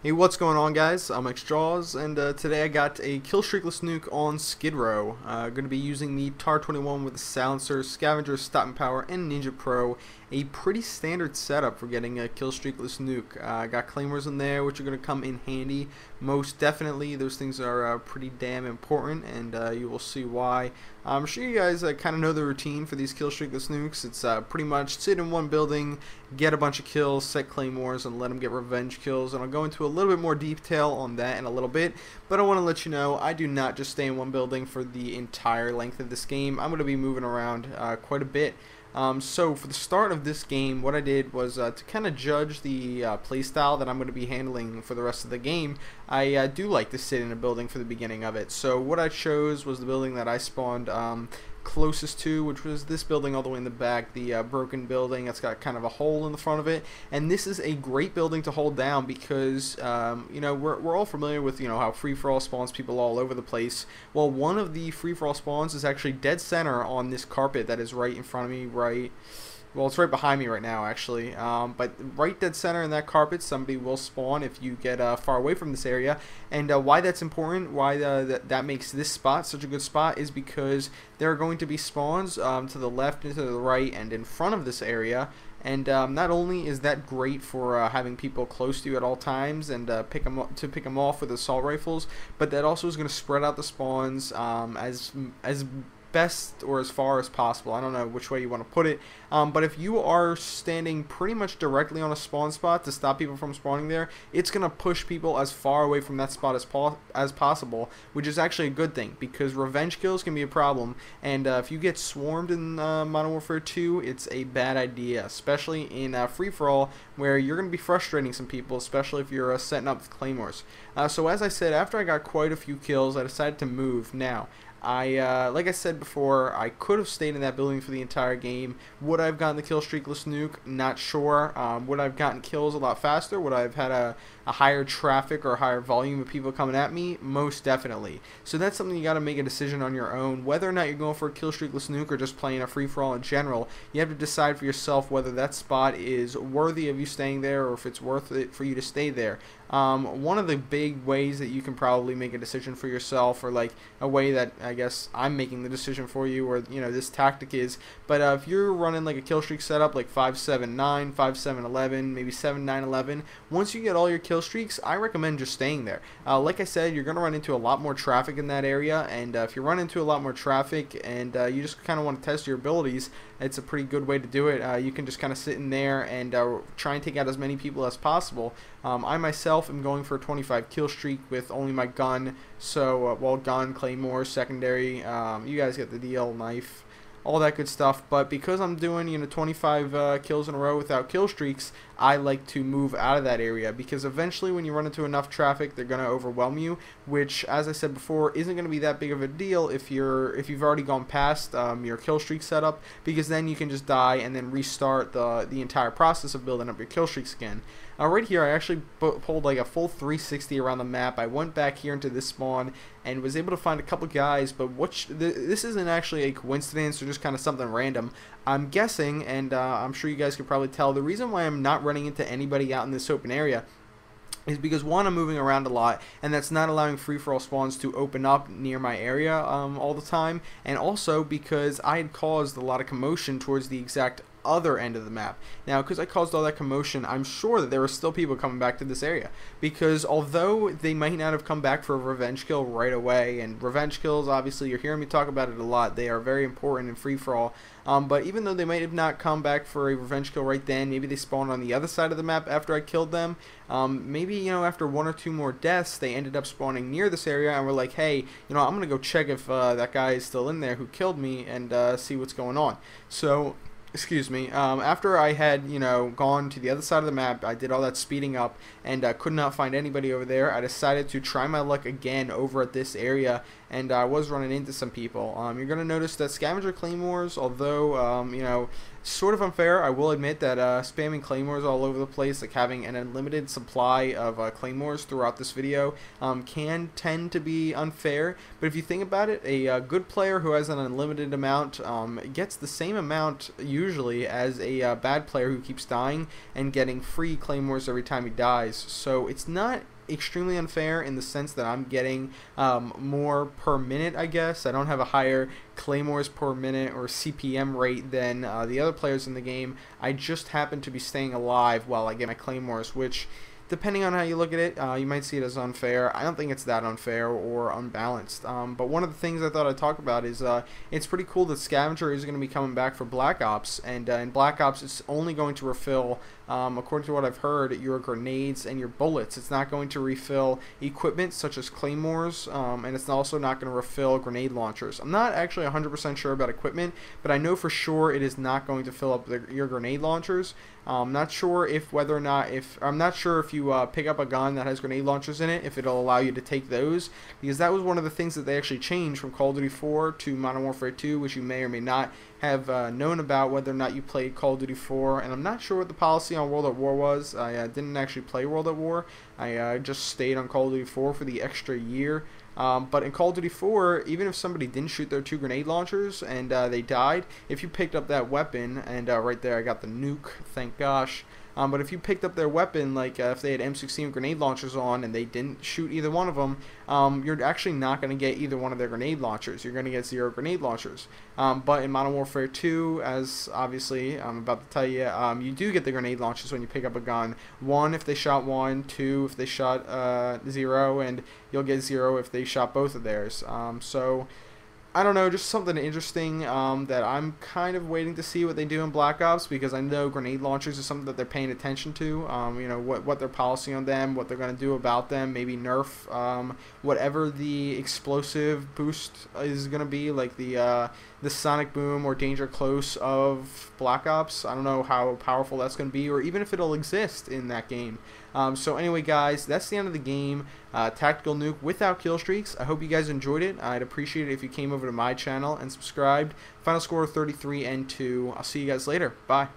Hey, what's going on, guys? I'm Xjaws, and today I got a Killstreakless nuke on Skid Row. Going to be using the TAR-21 with the silencer, scavenger, stopping power, and Ninja Pro. A pretty standard setup for getting a Killstreakless nuke. Got claymores in there, which are going to come in handy. Most definitely, those things are pretty damn important, and you will see why. I'm sure you guys kind of know the routine for these Killstreakless nukes. It's pretty much sit in one building, get a bunch of kills, set claymores, and let them get revenge kills. And I'll go into a little bit more detail on that in a little bit, but I want to let you know I do not just stay in one building for the entire length of this game. I'm going to be moving around quite a bit. So for the start of this game, what I did was to kind of judge the playstyle that I'm going to be handling for the rest of the game. I do like to sit in a building for the beginning of it. So what I chose was the building that I spawned closest to, which was this building all the way in the back, the broken building that's got kind of a hole in the front of it. And this is a great building to hold down because you know, we're all familiar with, you know, how free-for-all spawns people all over the place. Well, one of the free-for-all spawns is actually dead center on this carpet that is right in front of me, well, it's right behind me right now, actually. But right dead center in that carpet, somebody will spawn if you get far away from this area. And why that's important, why that makes this spot such a good spot, is because there are going to be spawns to the left and to the right and in front of this area. And not only is that great for having people close to you at all times and pick them off with assault rifles, but that also is going to spread out the spawns as best or as far as possible. I don't know which way you want to put it, but if you are standing pretty much directly on a spawn spot to stop people from spawning there, it's going to push people as far away from that spot as possible, which is actually a good thing because revenge kills can be a problem, and if you get swarmed in Modern Warfare 2, it's a bad idea, especially in free-for-all where you're going to be frustrating some people, especially if you're setting up with claymores. So as I said, after I got quite a few kills, I decided to move. Now, like I said before, I could have stayed in that building for the entire game. Would I have gotten the Killstreakless nuke? Not sure. Would I have gotten kills a lot faster? Would I have had a higher traffic or a higher volume of people coming at me? Most definitely. So that's something you got to make a decision on your own. Whether or not you're going for a Killstreakless nuke or just playing a free-for-all in general, you have to decide for yourself whether that spot is worthy of you staying there or if it's worth it for you to stay there. One of the big ways that you can probably make a decision for yourself, or like a way that I guess I'm making the decision for you, or you know, this tactic is, but if you're running like a kill streak setup like 5-7-9, 5-7-11, maybe 7-9-11, once you get all your kill streaks, I recommend just staying there. Like I said, you're going to run into a lot more traffic in that area, and if you run into a lot more traffic and you just kind of want to test your abilities, it's a pretty good way to do it. You can just kind of sit in there and try and take out as many people as possible. I myself am going for a 25 kill streak with only my gun, so well, gun, claymore, secondary, you guys get the deal, knife, all that good stuff. But because I'm doing, you know, 25 kills in a row without kill streaks, I like to move out of that area because eventually when you run into enough traffic, they're going to overwhelm you, which, as I said before, isn't going to be that big of a deal if you've already gone past your kill streak setup, because then you can just die and then restart the entire process of building up your kill streaks again. Right here, I actually pulled like a full 360 around the map. I went back here into this spawn and was able to find a couple guys, but this isn't actually a coincidence or just kind of something random. I'm guessing, and I'm sure you guys could probably tell, the reason why I'm not running into anybody out in this open area is because, one, I'm moving around a lot, and that's not allowing free-for-all spawns to open up near my area all the time, and also because I had caused a lot of commotion towards the exact other end of the map. Now, because I caused all that commotion, I'm sure that there were still people coming back to this area, because although they might not have come back for a revenge kill right away, and revenge kills, obviously you're hearing me talk about it a lot, they are very important in free-for-all, but even though they might have not come back for a revenge kill right then, maybe they spawned on the other side of the map after I killed them, maybe, you know, after one or two more deaths, they ended up spawning near this area and were like, hey, you know, I'm gonna go check if that guy is still in there who killed me and see what's going on. So, excuse me, after I had, you know, gone to the other side of the map, I did all that speeding up and could not find anybody over there. I decided to try my luck again over at this area, and I was running into some people. You're going to notice that scavenger claymores, although, you know, sort of unfair, I will admit that spamming claymores all over the place, like having an unlimited supply of claymores throughout this video, can tend to be unfair. But if you think about it, a good player who has an unlimited amount gets the same amount usually as a bad player who keeps dying and getting free claymores every time he dies. So it's not extremely unfair in the sense that I'm getting more per minute, I guess. I don't have a higher claymores per minute or CPM rate than the other players in the game. I just happen to be staying alive while I get my claymores, which, depending on how you look at it, you might see it as unfair. I don't think it's that unfair or unbalanced. But one of the things I thought I'd talk about is it's pretty cool that Scavenger is going to be coming back for Black Ops. And in Black Ops, it's only going to refill, according to what I've heard, your grenades and your bullets. It's not going to refill equipment such as claymores, and it's also not going to refill grenade launchers. I'm not actually 100% sure about equipment, but I know for sure it is not going to fill up your grenade launchers. I'm not sure if you pick up a gun that has grenade launchers in it, if it'll allow you to take those, because that was one of the things that they actually changed from Call of Duty 4 to Modern Warfare 2, which you may or may not have known about, whether or not you played Call of Duty 4. And I'm not sure what the policy on World at War was. I didn't actually play World at War. I just stayed on Call of Duty 4 for the extra year. But in Call of Duty 4, even if somebody didn't shoot their 2 grenade launchers and they died, if you picked up that weapon, and right there I got the nuke, thank gosh. But if you picked up their weapon, like if they had M16 grenade launchers on and they didn't shoot either one of them, you're actually not going to get either one of their grenade launchers. You're going to get 0 grenade launchers. But in Modern Warfare 2, as obviously I'm about to tell you, you do get the grenade launchers when you pick up a gun. 1 if they shot 1, 2 if they shot 0, and you'll get 0 if they shot both of theirs. So I don't know, just something interesting that I'm kind of waiting to see what they do in Black Ops, because I know grenade launchers is something that they're paying attention to. You know, what their policy on them, what they're going to do about them, maybe nerf whatever the explosive boost is going to be, like the sonic boom or danger close of Black Ops. I don't know how powerful that's going to be, or even if it'll exist in that game. So anyway, guys, that's the end of the game. Tactical Nuke without Killstreaks. I hope you guys enjoyed it. I'd appreciate it if you came over to my channel and subscribed. Final score 33-2. I'll see you guys later. Bye.